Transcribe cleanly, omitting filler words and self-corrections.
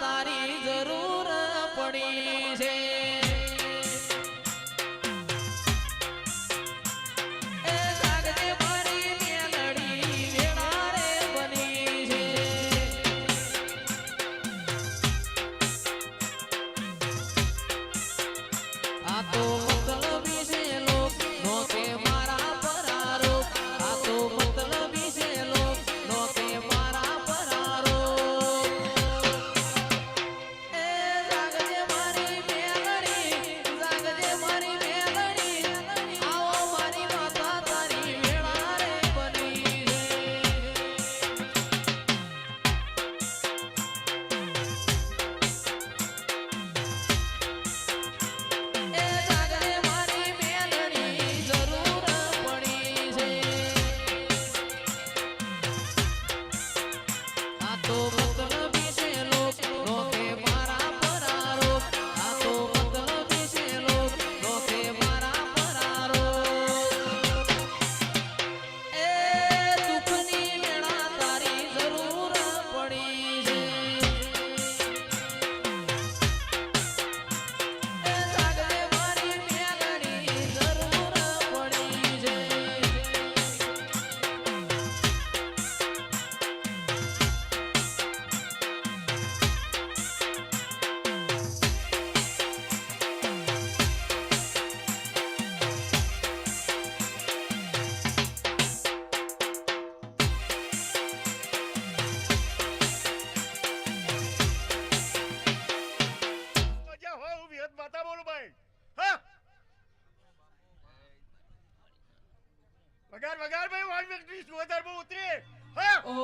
તારી જરૂર પડી છે એ જાગજે મારી મેલડી વેળા રે બની છે આ તો મતલબી છે લોક નો કે મારા પરારો આ તો મતલબી છે લોક નો કે મારા પરારો એ જાગજે મારી મેલડી આવો મારી માતા તારી વેળા રે બની છે એ જાગજે મારી મેલડી જરૂર પડી છે આ તો મતલબી છે લોક નો કે મારા પરારો આ તો મતલબી છે લોક નો કે મારા પરારો એ દુઃખની વેળા તારી જરૂર પડી છે એ જાગજે મારી મેલડી જરૂર પડી છે મજા હોય હું વિહત માતા બોલું ભાઈ હા વગાર ભાઈ 1 મિનિટ 20 વધારે બહુ ઉતરી હા ઓ